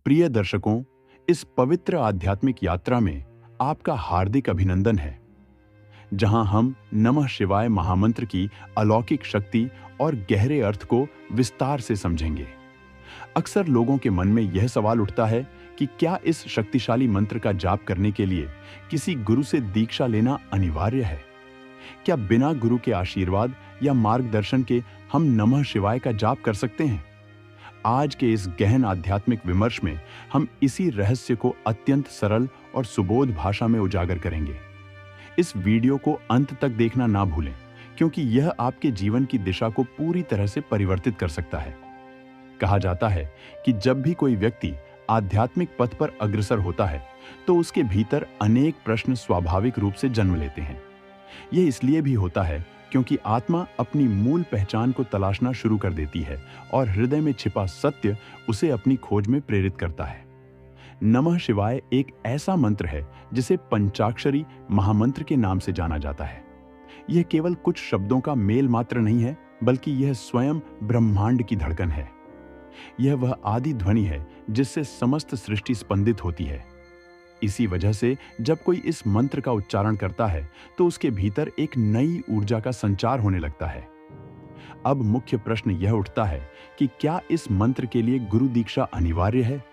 प्रिय दर्शकों, इस पवित्र आध्यात्मिक यात्रा में आपका हार्दिक अभिनंदन है, जहां हम नमः शिवाय महामंत्र की अलौकिक शक्ति और गहरे अर्थ को विस्तार से समझेंगे। अक्सर लोगों के मन में यह सवाल उठता है कि क्या इस शक्तिशाली मंत्र का जाप करने के लिए किसी गुरु से दीक्षा लेना अनिवार्य है? क्या बिना गुरु के आशीर्वाद या मार्गदर्शन के हम नमः शिवाय का जाप कर सकते हैं? आज के इस गहन आध्यात्मिक विमर्श में हम इसी रहस्य को अत्यंत सरल और सुबोध भाषा में उजागर करेंगे। इस वीडियो को अंत तक देखना ना भूलें, क्योंकि यह आपके जीवन की दिशा को पूरी तरह से परिवर्तित कर सकता है। कहा जाता है कि जब भी कोई व्यक्ति आध्यात्मिक पथ पर अग्रसर होता है, तो उसके भीतर अनेक प्रश्न स्वाभाविक रूप से जन्म लेते हैं। यह इसलिए भी होता है क्योंकि आत्मा अपनी मूल पहचान को तलाशना शुरू कर देती है और हृदय में छिपा सत्य उसे अपनी खोज में प्रेरित करता है। नमः शिवाय एक ऐसा मंत्र है जिसे पंचाक्षरी महामंत्र के नाम से जाना जाता है। यह केवल कुछ शब्दों का मेल मात्र नहीं है, बल्कि यह स्वयं ब्रह्मांड की धड़कन है। यह वह आदि ध्वनि है जिससे समस्त सृष्टि स्पंदित होती है। इसी वजह से जब कोई इस मंत्र का उच्चारण करता है, तो उसके भीतर एक नई ऊर्जा का संचार होने लगता है। अब मुख्य प्रश्न यह उठता है कि क्या इस मंत्र के लिए गुरु दीक्षा अनिवार्य है?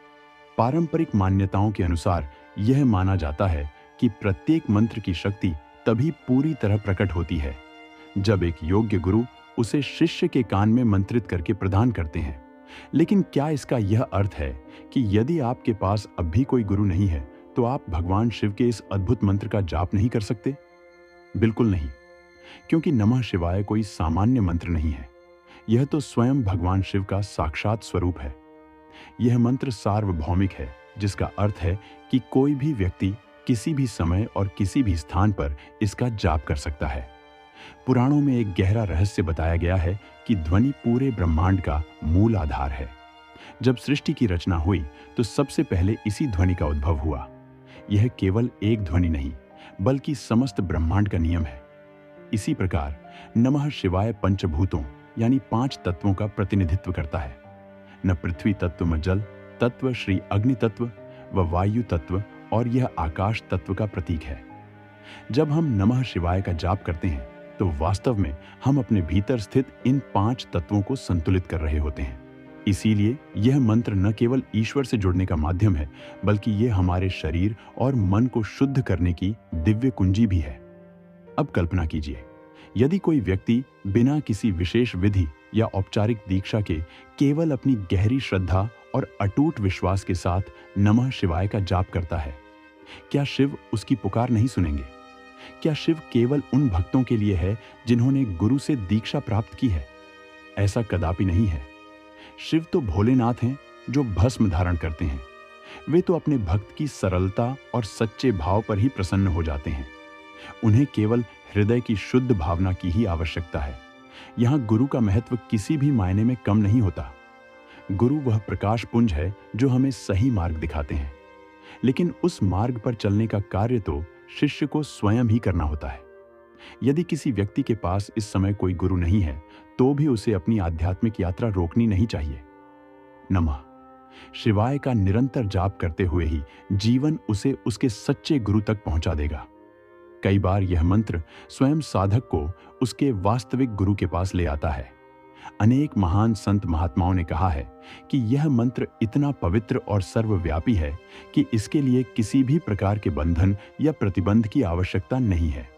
पारंपरिक मान्यताओं के अनुसार यह माना जाता है कि प्रत्येक मंत्र की शक्ति तभी पूरी तरह प्रकट होती है जब एक योग्य गुरु उसे शिष्य के कान में मंत्रित करके प्रदान करते हैं। लेकिन क्या इसका यह अर्थ है कि यदि आपके पास अब भी कोई गुरु नहीं है, तो आप भगवान शिव के इस अद्भुत मंत्र का जाप नहीं कर सकते? बिल्कुल नहीं, क्योंकि नमः शिवाय कोई सामान्य मंत्र नहीं है। यह तो स्वयं भगवान शिव का साक्षात स्वरूप है। यह मंत्र सार्वभौमिक है, जिसका अर्थ है कि कोई भी व्यक्ति किसी भी समय और किसी भी स्थान पर इसका जाप कर सकता है। पुराणों में एक गहरा रहस्य बताया गया है कि ध्वनि पूरे ब्रह्मांड का मूल आधार है। जब सृष्टि की रचना हुई, तो सबसे पहले इसी ध्वनि का उद्भव हुआ। यह केवल एक ध्वनि नहीं, बल्कि समस्त ब्रह्मांड का नियम है। इसी प्रकार नमः शिवाय पंचभूतों यानी 5 तत्वों का प्रतिनिधित्व करता है। न पृथ्वी तत्व में जल तत्व, श्री अग्नि तत्व व वायु तत्व, और यह आकाश तत्व का प्रतीक है। जब हम नमः शिवाय का जाप करते हैं, तो वास्तव में हम अपने भीतर स्थित इन 5 तत्वों को संतुलित कर रहे होते हैं। इसीलिए यह मंत्र न केवल ईश्वर से जुड़ने का माध्यम है, बल्कि यह हमारे शरीर और मन को शुद्ध करने की दिव्य कुंजी भी है। अब कल्पना कीजिए, यदि कोई व्यक्ति बिना किसी विशेष विधि या औपचारिक दीक्षा के केवल अपनी गहरी श्रद्धा और अटूट विश्वास के साथ नमः शिवाय का जाप करता है, क्या शिव उसकी पुकार नहीं सुनेंगे? क्या शिव केवल उन भक्तों के लिए है जिन्होंने गुरु से दीक्षा प्राप्त की है? ऐसा कदापि नहीं है। शिव तो भोलेनाथ हैं, जो भस्म धारण करते हैं। वे तो अपने भक्त की सरलता और सच्चे भाव पर ही प्रसन्न हो जाते हैं। उन्हें केवल हृदय की शुद्ध भावना की ही आवश्यकता है। यहाँ गुरु का महत्व किसी भी मायने में कम नहीं होता। गुरु वह प्रकाश पुंज है जो हमें सही मार्ग दिखाते हैं, लेकिन उस मार्ग पर चलने का कार्य तो शिष्य को स्वयं ही करना होता है। यदि किसी व्यक्ति के पास इस समय कोई गुरु नहीं है, तो भी उसे अपनी आध्यात्मिक यात्रा रोकनी नहीं चाहिए। नमः शिवाय का निरंतर जाप करते हुए ही जीवन उसे उसके सच्चे गुरु तक पहुंचा देगा। कई बार यह मंत्र स्वयं साधक को उसके वास्तविक गुरु के पास ले आता है। अनेक महान संत महात्माओं ने कहा है कि यह मंत्र इतना पवित्र और सर्वव्यापी है कि इसके लिए किसी भी प्रकार के बंधन या प्रतिबंध की आवश्यकता नहीं है।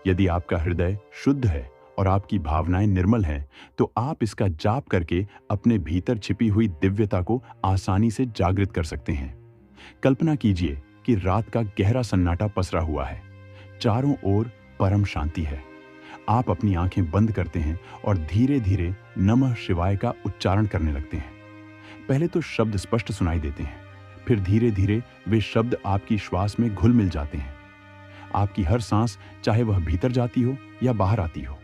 यदि आपका हृदय शुद्ध है और आपकी भावनाएं निर्मल हैं, तो आप इसका जाप करके अपने भीतर छिपी हुई दिव्यता को आसानी से जागृत कर सकते हैं। कल्पना कीजिए कि रात का गहरा सन्नाटा पसरा हुआ है, चारों ओर परम शांति है। आप अपनी आंखें बंद करते हैं और धीरे धीरे नमः शिवाय का उच्चारण करने लगते हैं। पहले तो शब्द स्पष्ट सुनाई देते हैं, फिर धीरे धीरे वे शब्द आपकी श्वास में घुल मिल जाते हैं। आपकी हर सांस, चाहे वह भीतर जाती हो या बाहर आती हो,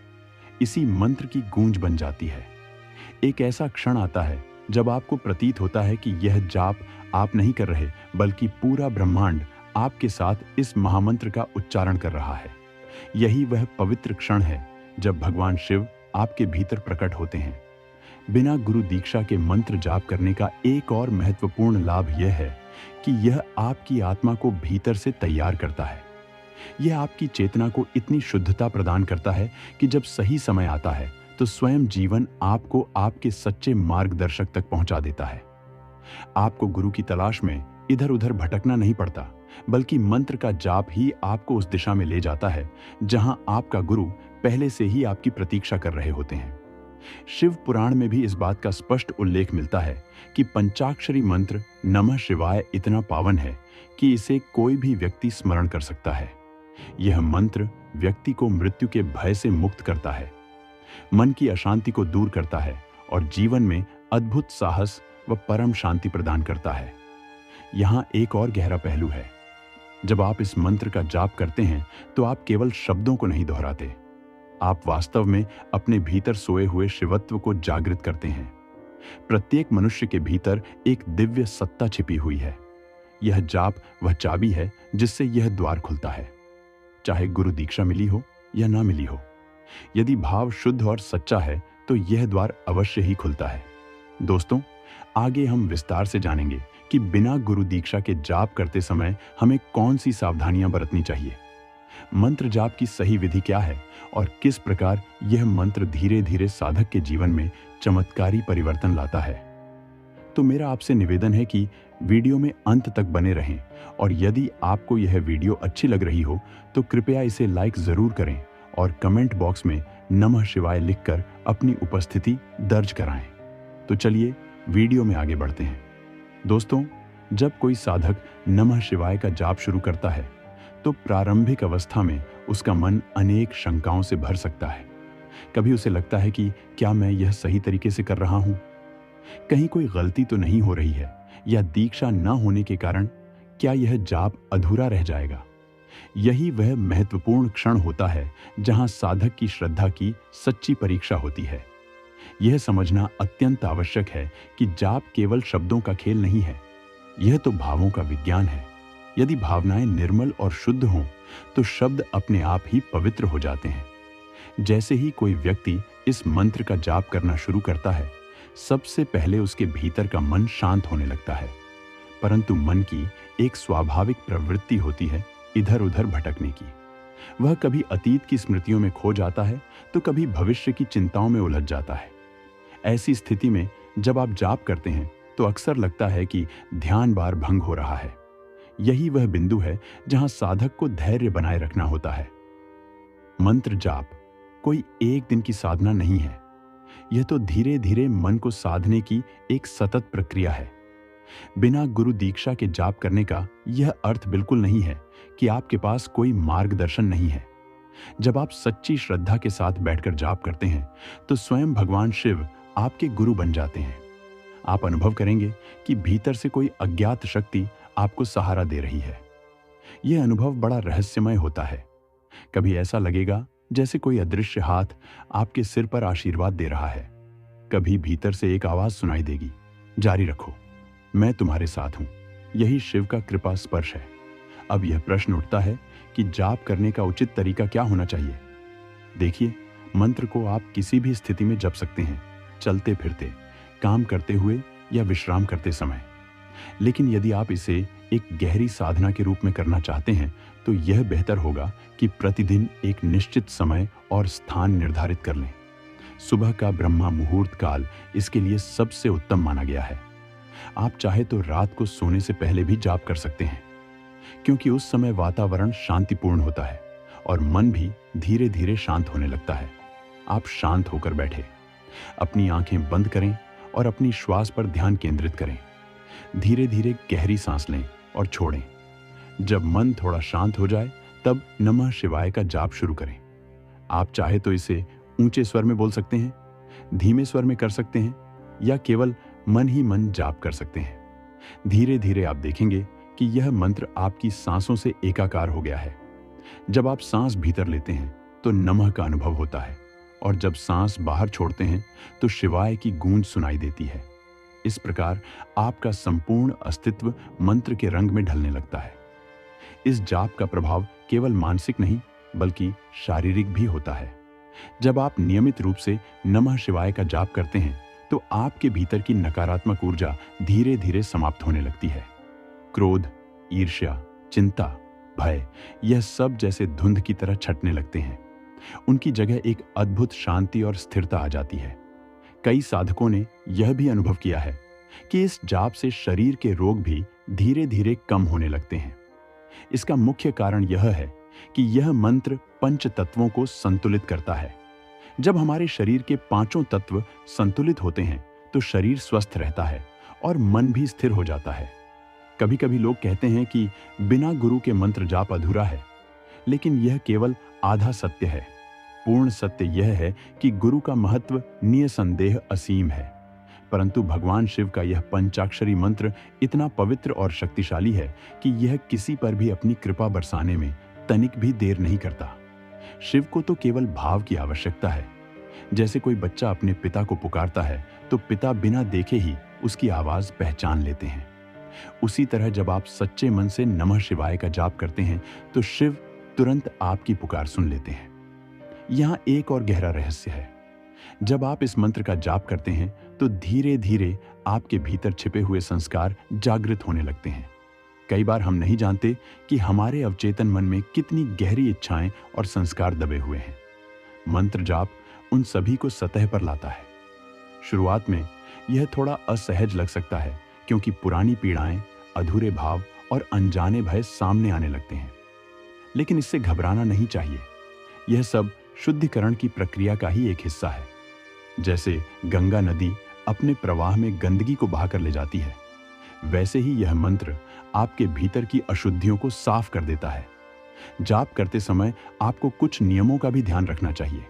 इसी मंत्र की गूंज बन जाती है। एक ऐसा क्षण आता है जब आपको प्रतीत होता है कि यह जाप आप नहीं कर रहे, बल्कि पूरा ब्रह्मांड आपके साथ इस महामंत्र का उच्चारण कर रहा है। यही वह पवित्र क्षण है जब भगवान शिव आपके भीतर प्रकट होते हैं। बिना गुरु दीक्षा के मंत्र जाप करने का एक और महत्वपूर्ण लाभ यह है कि यह आपकी आत्मा को भीतर से तैयार करता है। यह आपकी चेतना को इतनी शुद्धता प्रदान करता है कि जब सही समय आता है तो स्वयं जीवन आपको आपके सच्चे मार्गदर्शक तक पहुंचा देता है। आपको गुरु की तलाश में इधर उधर भटकना नहीं पड़ता, बल्कि मंत्र का जाप ही आपको उस दिशा में ले जाता है जहां आपका गुरु पहले से ही आपकी प्रतीक्षा कर रहे होते हैं। शिव पुराण में भी इस बात का स्पष्ट उल्लेख मिलता है कि पंचाक्षरी मंत्र नमः शिवाय इतना पावन है कि इसे कोई भी व्यक्ति स्मरण कर सकता है। यह मंत्र व्यक्ति को मृत्यु के भय से मुक्त करता है, मन की अशांति को दूर करता है और जीवन में अद्भुत साहस व परम शांति प्रदान करता है। यहाँ एक और गहरा पहलू है। जब आप इस मंत्र का जाप करते हैं तो आप केवल शब्दों को नहीं दोहराते, आप वास्तव में अपने भीतर सोए हुए शिवत्व को जागृत करते हैं। प्रत्येक मनुष्य के भीतर एक दिव्य सत्ता छिपी हुई है। यह जाप वह चाबी है जिससे यह द्वार खुलता है, चाहे गुरु दीक्षा मिली हो या ना मिली हो। यदि भाव शुद्ध और सच्चा है तो यह द्वार अवश्य ही खुलता है। दोस्तों, आगे हम विस्तार से जानेंगे कि बिना गुरु दीक्षा के जाप करते समय हमें कौन सी सावधानियां बरतनी चाहिए, मंत्र जाप की सही विधि क्या है और किस प्रकार यह मंत्र धीरे धीरे साधक के जीवन में चमत्कारी परिवर्तन लाता है। तो मेरा आपसे निवेदन है कि वीडियो में अंत तक बने रहें और यदि आपको यह वीडियो अच्छी लग रही हो तो कृपया इसे लाइक जरूर करें और कमेंट बॉक्स में नमः शिवाय लिखकर अपनी उपस्थिति दर्ज कराएं। तो चलिए वीडियो में आगे बढ़ते हैं। दोस्तों, जब कोई साधक नमः शिवाय का जाप शुरू करता है तो प्रारंभिक अवस्था में उसका मन अनेक शंकाओं से भर सकता है। कभी उसे लगता है कि क्या मैं यह सही तरीके से कर रहा हूं, कहीं कोई गलती तो नहीं हो रही है, या दीक्षा न होने के कारण क्या यह जाप अधूरा रह जाएगा। यही वह महत्वपूर्ण क्षण होता है जहां साधक की श्रद्धा की सच्ची परीक्षा होती है। यह समझना अत्यंत आवश्यक है कि जाप केवल शब्दों का खेल नहीं है, यह तो भावों का विज्ञान है। यदि भावनाएं निर्मल और शुद्ध हों तो शब्द अपने आप ही पवित्र हो जाते हैं। जैसे ही कोई व्यक्ति इस मंत्र का जाप करना शुरू करता है, सबसे पहले उसके भीतर का मन शांत होने लगता है, परंतु मन की एक स्वाभाविक प्रवृत्ति होती है इधर उधर भटकने की। वह कभी अतीत की स्मृतियों में खो जाता है तो कभी भविष्य की चिंताओं में उलझ जाता है। ऐसी स्थिति में जब आप जाप करते हैं तो अक्सर लगता है कि ध्यान बार भंग हो रहा है। यही वह बिंदु है जहां साधक को धैर्य बनाए रखना होता है। मंत्र जाप कोई एक दिन की साधना नहीं है, यह तो धीरे धीरे मन को साधने की एक सतत प्रक्रिया है। बिना गुरु दीक्षा के जाप करने का यह अर्थ बिल्कुल नहीं है कि आपके पास कोई मार्गदर्शन नहीं है। जब आप सच्ची श्रद्धा के साथ बैठकर जाप करते हैं तो स्वयं भगवान शिव आपके गुरु बन जाते हैं। आप अनुभव करेंगे कि भीतर से कोई अज्ञात शक्ति आपको सहारा दे रही है। यह अनुभव बड़ा रहस्यमय होता है। कभी ऐसा लगेगा जैसे कोई अदृश्य हाथ आपके सिर पर आशीर्वाद दे रहा है, कभी भीतर से एक आवाज सुनाई देगी, जारी रखो, मैं तुम्हारे साथ हूं। यही शिव का कृपा स्पर्श है। अब यह प्रश्न उठता है कि जाप करने का उचित तरीका क्या होना चाहिए। देखिए, मंत्र को आप किसी भी स्थिति में जप सकते हैं, चलते फिरते, काम करते हुए या विश्राम करते समय। लेकिन यदि आप इसे एक गहरी साधना के रूप में करना चाहते हैं तो यह बेहतर होगा कि प्रतिदिन एक निश्चित समय और स्थान निर्धारित कर लें। सुबह का ब्रह्मा मुहूर्त काल इसके लिए सबसे उत्तम माना गया है। आप चाहे तो रात को सोने से पहले भी जाप कर सकते हैं, क्योंकि उस समय वातावरण शांतिपूर्ण होता है और मन भी धीरे धीरे शांत होने लगता है। आप शांत होकर बैठे, अपनी आंखें बंद करें और अपनी श्वास पर ध्यान केंद्रित करें। धीरे धीरे गहरी सांस लें और छोड़ें। जब मन थोड़ा शांत हो जाए तब नमः शिवाय का जाप शुरू करें। आप चाहे तो इसे ऊंचे स्वर में बोल सकते हैं, धीमे स्वर में कर सकते हैं या केवल मन ही मन जाप कर सकते हैं। धीरे धीरे आप देखेंगे कि यह मंत्र आपकी सांसों से एकाकार हो गया है। जब आप सांस भीतर लेते हैं तो नमः का अनुभव होता है और जब सांस बाहर छोड़ते हैं तो शिवाय की गूंज सुनाई देती है। इस प्रकार आपका संपूर्ण अस्तित्व मंत्र के रंग में ढलने लगता है। इस जाप का प्रभाव केवल मानसिक नहीं बल्कि शारीरिक भी होता है। जब आप नियमित रूप से नमः शिवाय का जाप करते हैं तो आपके भीतर की नकारात्मक ऊर्जा धीरे धीरे समाप्त होने लगती है। क्रोध, ईर्ष्या, चिंता, भय, यह सब जैसे धुंध की तरह छटने लगते हैं। उनकी जगह एक अद्भुत शांति और स्थिरता आ जाती है। कई साधकों ने यह भी अनुभव किया है कि इस जाप से शरीर के रोग भी धीरे धीरे कम होने लगते हैं। इसका मुख्य कारण यह है कि यह मंत्र पंच तत्वों को संतुलित करता है। जब हमारे शरीर के पांचों तत्व संतुलित होते हैं तो शरीर स्वस्थ रहता है और मन भी स्थिर हो जाता है। कभी कभी लोग कहते हैं कि बिना गुरु के मंत्र जाप अधूरा है, लेकिन यह केवल आधा सत्य है। पूर्ण सत्य यह है कि गुरु का महत्व निसंदेह असीम है, परंतु भगवान शिव का यह पंचाक्षरी मंत्र इतना पवित्र और शक्तिशाली है कि यह किसी पर भी अपनी कृपा बरसाने में तनिक भी देर नहीं करता। शिव को तो केवल भाव की आवश्यकता है। जैसे कोई बच्चा अपने पिता को पुकारता है तो पिता बिना देखे ही उसकी आवाज पहचान लेते हैं। उसी तरह जब आप सच्चे मन से नमः शिवाय का जाप करते हैं तो शिव तुरंत आपकी पुकार सुन लेते हैं। यहाँ एक और गहरा रहस्य है। जब आप इस मंत्र का जाप करते हैं तो धीरे धीरे आपके भीतर छिपे हुए संस्कार जागृत होने लगते हैं। कई बार हम नहीं जानते कि हमारे अवचेतन मन में कितनी गहरी इच्छाएं और संस्कार दबे हुए हैं। मंत्र जाप उन सभी को सतह पर लाता है। शुरुआत में यह थोड़ा असहज लग सकता है, क्योंकि पुरानी पीड़ाएं, अधूरे भाव और अनजाने भय सामने आने लगते हैं। लेकिन इससे घबराना नहीं चाहिए। यह सब शुद्धिकरण की प्रक्रिया का ही एक हिस्सा है। जैसे गंगा नदी अपने प्रवाह में गंदगी को बहाकर ले जाती है, वैसे ही यह मंत्र आपके भीतर की अशुद्धियों को साफ कर देता है। जाप करते समय आपको कुछ नियमों का भी ध्यान रखना चाहिए,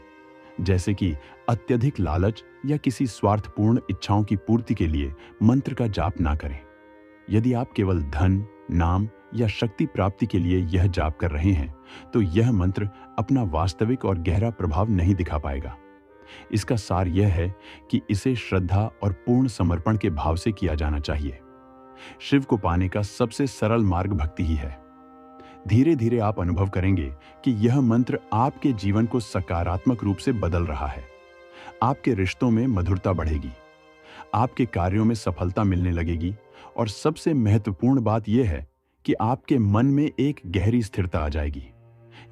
जैसे कि अत्यधिक लालच या किसी स्वार्थपूर्ण इच्छाओं की पूर्ति के लिए मंत्र का जाप ना करें। यदि आप केवल धन, नाम या शक्ति प्राप्ति के लिए यह जाप कर रहे हैं तो यह मंत्र अपना वास्तविक और गहरा प्रभाव नहीं दिखा पाएगा। इसका सार यह है कि इसे श्रद्धा और पूर्ण समर्पण के भाव से किया जाना चाहिए। शिव को पाने का सबसे सरल मार्ग भक्ति ही है। धीरे धीरे आप अनुभव करेंगे कि यह मंत्र आपके जीवन को सकारात्मक रूप से बदल रहा है। आपके रिश्तों में मधुरता बढ़ेगी, आपके कार्यों में सफलता मिलने लगेगी, और सबसे महत्वपूर्ण बात यह है कि आपके मन में एक गहरी स्थिरता आ जाएगी।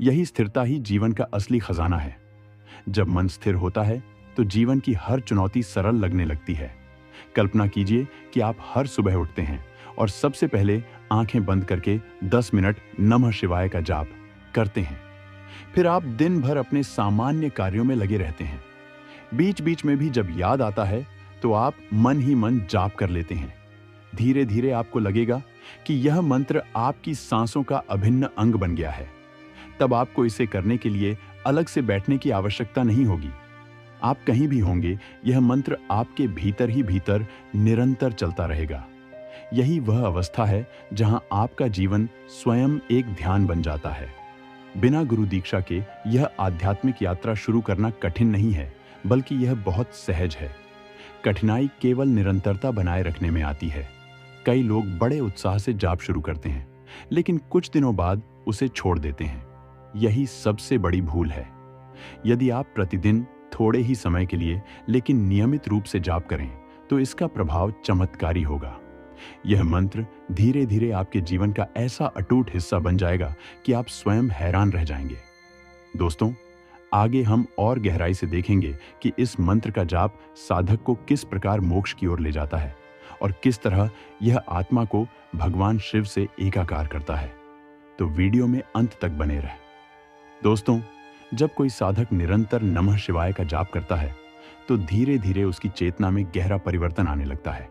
यही स्थिरता ही जीवन का असली खजाना है। जब मन स्थिर होता है तो जीवन की हर चुनौती सरल लगने लगती है। कल्पना कीजिए कि आप हर सुबह उठते हैं और सबसे पहले आंखें बंद करके 10 मिनट नमः शिवाय का जाप करते हैं। फिर आप दिन भर अपने सामान्य कार्यों में लगे रहते हैं। बीच बीच में भी जब याद आता है तो आप मन ही मन जाप कर लेते हैं। धीरे धीरे आपको लगेगा कि यह मंत्र आपकी सांसों का अभिन्न अंग बन गया है। तब आपको इसे करने के लिए अलग से बैठने की आवश्यकता नहीं होगी। आप कहीं भी होंगे, यह मंत्र आपके भीतर ही भीतर निरंतर चलता रहेगा। यही वह अवस्था है जहां आपका जीवन स्वयं एक ध्यान बन जाता है। बिना गुरु दीक्षा के यह आध्यात्मिक यात्रा शुरू करना कठिन नहीं है, बल्कि यह बहुत सहज है। कठिनाई केवल निरंतरता बनाए रखने में आती है। कई लोग बड़े उत्साह से जाप शुरू करते हैं, लेकिन कुछ दिनों बाद उसे छोड़ देते हैं। यही सबसे बड़ी भूल है। यदि आप प्रतिदिन थोड़े ही समय के लिए लेकिन नियमित रूप से जाप करें तो इसका प्रभाव चमत्कारी होगा। यह मंत्र धीरे धीरे आपके जीवन का ऐसा अटूट हिस्सा बन जाएगा कि आप स्वयं हैरान रह जाएंगे। दोस्तों, आगे हम और गहराई से देखेंगे कि इस मंत्र का जाप साधक को किस प्रकार मोक्ष की ओर ले जाता है और किस तरह यह आत्मा को भगवान शिव से एकाकार करता है। तो वीडियो में अंत तक बने रहें। दोस्तों, जब कोई साधक निरंतर नमः शिवाय का जाप करता है तो धीरे धीरे उसकी चेतना में गहरा परिवर्तन आने लगता है।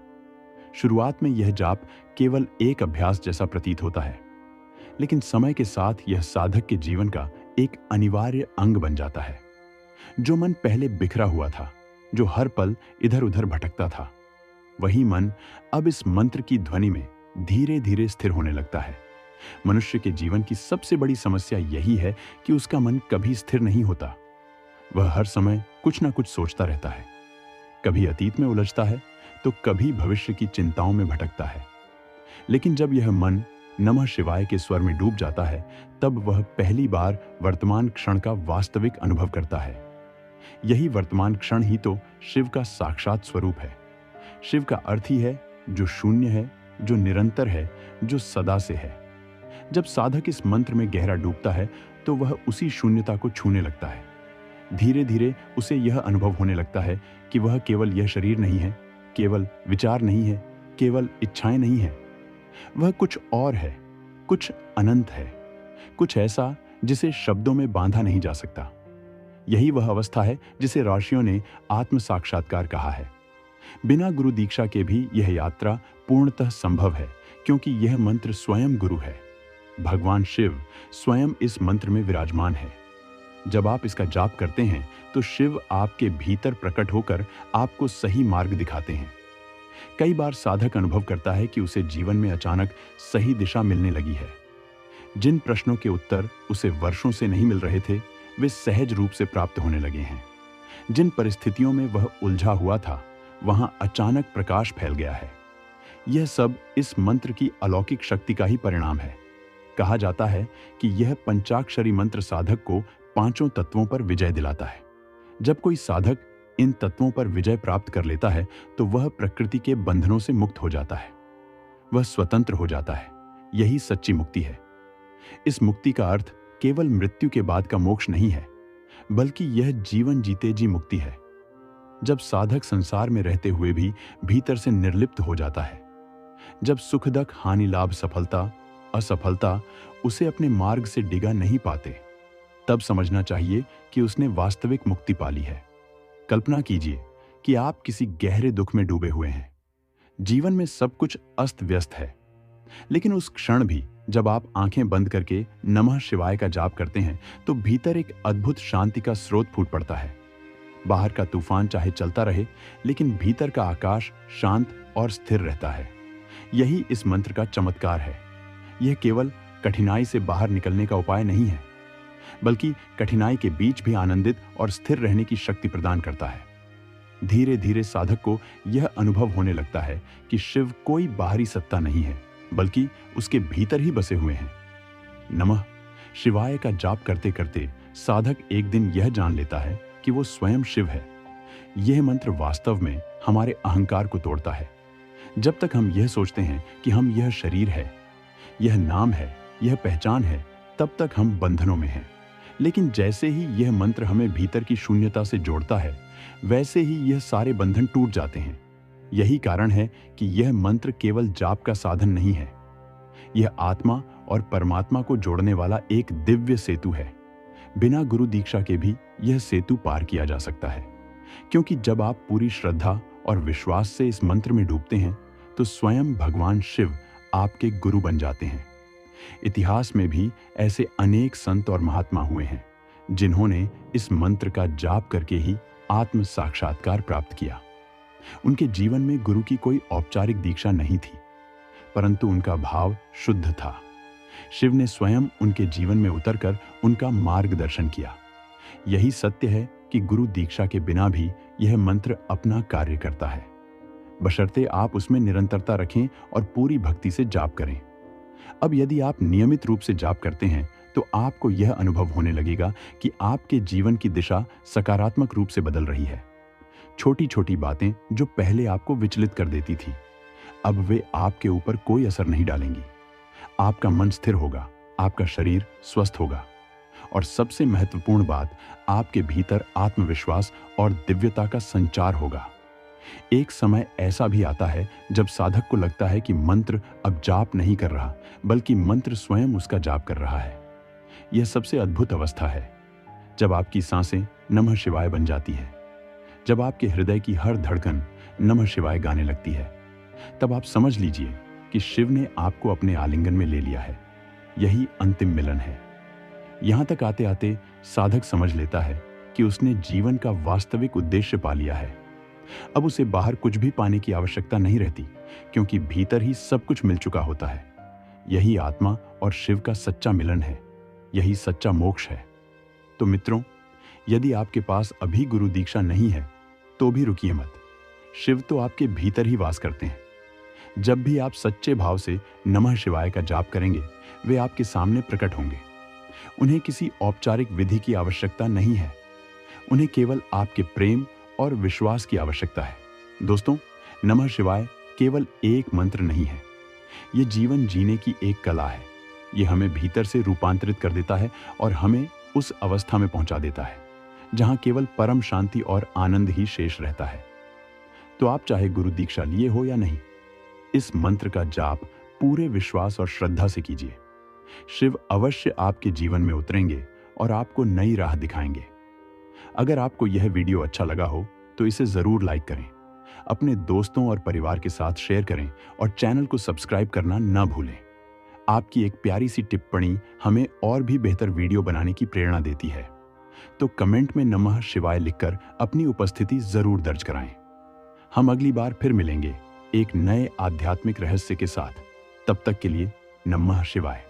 शुरुआत में यह जाप केवल एक अभ्यास जैसा प्रतीत होता है, लेकिन समय के साथ यह साधक के जीवन का एक अनिवार्य अंग बन जाता है। जो मन पहले बिखरा हुआ था, जो हर पल इधर उधर भटकता था, वही मन अब इस मंत्र की ध्वनि में धीरे धीरे स्थिर होने लगता है। मनुष्य के जीवन की सबसे बड़ी समस्या यही है कि उसका मन कभी स्थिर नहीं होता। वह हर समय कुछ ना कुछ सोचता रहता है। कभी अतीत में उलझता है तो कभी भविष्य की चिंताओं में भटकता है। लेकिन जब यह मन नमः शिवाय के स्वर में डूब जाता है, तब वह पहली बार वर्तमान क्षण का वास्तविक अनुभव करता है। यही वर्तमान क्षण ही तो शिव का साक्षात स्वरूप है। शिव का अर्थ ही है जो शून्य है, जो निरंतर है, जो सदा से है। जब साधक इस मंत्र में गहरा डूबता है तो वह उसी शून्यता को छूने लगता है। धीरे धीरे उसे यह अनुभव होने लगता है कि वह केवल यह शरीर नहीं है, केवल विचार नहीं है, केवल इच्छाएं नहीं है। वह कुछ और है, कुछ अनंत है, कुछ ऐसा जिसे शब्दों में बांधा नहीं जा सकता। यही वह अवस्था है जिसे ऋषियों ने आत्म साक्षात्कार कहा है। बिना गुरु दीक्षा के भी यह यात्रा पूर्णतः संभव है, क्योंकि यह मंत्र स्वयं गुरु है। भगवान शिव स्वयं इस मंत्र में विराजमान है। जब आप इसका जाप करते हैं तो शिव आपके भीतर प्रकट होकर आपको सही मार्ग दिखाते हैं। कई बार साधक अनुभव करता है कि उसे जीवन में अचानक सही दिशा मिलने लगी है। जिन प्रश्नों के उत्तर उसे वर्षों से नहीं मिल रहे थे, वे सहज रूप से प्राप्त होने लगे हैं। जिन परिस्थितियों में वह उलझा हुआ था, वहां अचानक प्रकाश फैल गया है। यह सब इस मंत्र की अलौकिक शक्ति का ही परिणाम है। कहा जाता है कि यह पंचाक्षरी मंत्र साधक को पांचों तत्वों पर विजय दिलाता है। जब कोई साधक इन तत्वों पर विजय प्राप्त कर लेता है तो वह प्रकृति के बंधनों से मुक्त हो जाता है, वह स्वतंत्र हो जाता है। यही सच्ची मुक्ति है। इस मुक्ति का अर्थ केवल मृत्यु के बाद का मोक्ष नहीं है, बल्कि यह जीवन जीते जी मुक्ति है। जब साधक संसार में रहते हुए भी भीतर से निर्लिप्त हो जाता है, जब सुख दुख हानि लाभ सफलता असफलता उसे अपने मार्ग से डिगा नहीं पाते, तब समझना चाहिए कि उसने वास्तविक मुक्ति पाली है। कल्पना कीजिए कि आप किसी गहरे दुख में डूबे हुए हैं। जीवन में सब कुछ अस्त व्यस्त है, लेकिन उस क्षण भी जब आप आंखें बंद करके नमः शिवाय का जाप करते हैं तो भीतर एक अद्भुत शांति का स्रोत फूट पड़ता है। बाहर का तूफान चाहे चलता रहे, लेकिन भीतर का आकाश शांत और स्थिर रहता है। यही इस मंत्र का चमत्कार है। यह केवल कठिनाई से बाहर निकलने का उपाय नहीं है, बल्कि कठिनाई के बीच भी आनंदित और स्थिर रहने की शक्ति प्रदान करता है। धीरे धीरे साधक को यह अनुभव होने लगता है कि शिव कोई बाहरी सत्ता नहीं है, बल्कि उसके भीतर ही बसे हुए हैं। नमः शिवाय का जाप करते करते साधक एक दिन यह जान लेता है कि वो स्वयं शिव है। यह मंत्र वास्तव में हमारे अहंकार को तोड़ता है। जब तक हम यह सोचते हैं कि हम यह शरीर है, यह नाम है, यह पहचान है, तब तक हम बंधनों में हैं। लेकिन जैसे ही यह मंत्र हमें भीतर की शून्यता से जोड़ता है, वैसे ही यह सारे बंधन टूट जाते हैं। यही कारण है कि यह मंत्र केवल जाप का साधन नहीं है, यह आत्मा और परमात्मा को जोड़ने वाला एक दिव्य सेतु है। बिना गुरु दीक्षा के भी यह सेतु पार किया जा सकता है, क्योंकि जब आप पूरी श्रद्धा और विश्वास से इस मंत्र में डूबते हैं तो स्वयं भगवान शिव आपके गुरु बन जाते हैं। इतिहास में भी ऐसे अनेक संत और महात्मा हुए हैं जिन्होंने इस मंत्र का जाप करके ही आत्म साक्षात्कार प्राप्त किया। उनके जीवन में गुरु की कोई औपचारिक दीक्षा नहीं थी, परंतु उनका भाव शुद्ध था। शिव ने स्वयं उनके जीवन में उतरकर उनका मार्गदर्शन किया। यही सत्य है कि गुरु दीक्षा के बिना भी यह मंत्र अपना कार्य करता है, बशर्ते आप उसमें निरंतरता रखें और पूरी भक्ति से जाप करें। अब यदि आप नियमित रूप से जाप करते हैं तो आपको यह अनुभव होने लगेगा कि आपके जीवन की दिशा सकारात्मक रूप से बदल रही है। छोटी छोटी बातें जो पहले आपको विचलित कर देती थी, अब वे आपके ऊपर कोई असर नहीं डालेंगी। आपका मन स्थिर होगा, आपका शरीर स्वस्थ होगा, और सबसे महत्वपूर्ण बात, आपके भीतर आत्मविश्वास और दिव्यता का संचार होगा। एक समय ऐसा भी आता है जब साधक को लगता है कि मंत्र अब जाप नहीं कर रहा, बल्कि मंत्र स्वयं उसका जाप कर रहा है। यह सबसे अद्भुत अवस्था है, जब आपकी सांसें नमः शिवाय बन जाती है, जब आपके हृदय की हर धड़कन नमः शिवाय गाने लगती है। तब आप समझ लीजिए कि शिव ने आपको अपने आलिंगन में ले लिया है। यही अंतिम मिलन है। यहां तक आते आते साधक समझ लेता है कि उसने जीवन का वास्तविक उद्देश्य पा लिया है। अब उसे बाहर कुछ भी पाने की आवश्यकता नहीं रहती, क्योंकि भीतर ही सब कुछ मिल चुका होता है। यही आत्मा और शिव का सच्चा मिलन है, यही सच्चा मोक्ष है। तो मित्रों, यदि आपके पास अभी गुरु दीक्षा नहीं है तो भी रुकिए मत। शिव तो आपके भीतर ही वास करते हैं। जब भी आप सच्चे भाव से नमः शिवाय का जाप करेंगे, वे आपके सामने प्रकट होंगे। उन्हें किसी औपचारिक विधि की आवश्यकता नहीं है। उन्हें केवल आपके प्रेम और विश्वास की आवश्यकता है। दोस्तों, नमः शिवाय केवल एक मंत्र नहीं है, ये जीवन जीने की एक कला है। ये हमें भीतर से रूपांतरित कर देता है और हमें उस अवस्था में पहुंचा देता है जहां केवल परम शांति और आनंद ही शेष रहता है। तो आप चाहे गुरु दीक्षा लिए हो या नहीं, इस मंत्र का जाप पूरे विश्वास और श्रद्धा से कीजिए। शिव अवश्य आपके जीवन में उतरेंगे और आपको नई राह दिखाएंगे। अगर आपको यह वीडियो अच्छा लगा हो तो इसे जरूर लाइक करें, अपने दोस्तों और परिवार के साथ शेयर करें और चैनल को सब्सक्राइब करना न भूलें। आपकी एक प्यारी सी टिप्पणी हमें और भी बेहतर वीडियो बनाने की प्रेरणा देती है। तो कमेंट में नमः शिवाय लिखकर अपनी उपस्थिति जरूर दर्ज कराएं। हम अगली बार फिर मिलेंगे एक नए आध्यात्मिक रहस्य के साथ। तब तक के लिए नमः शिवाय।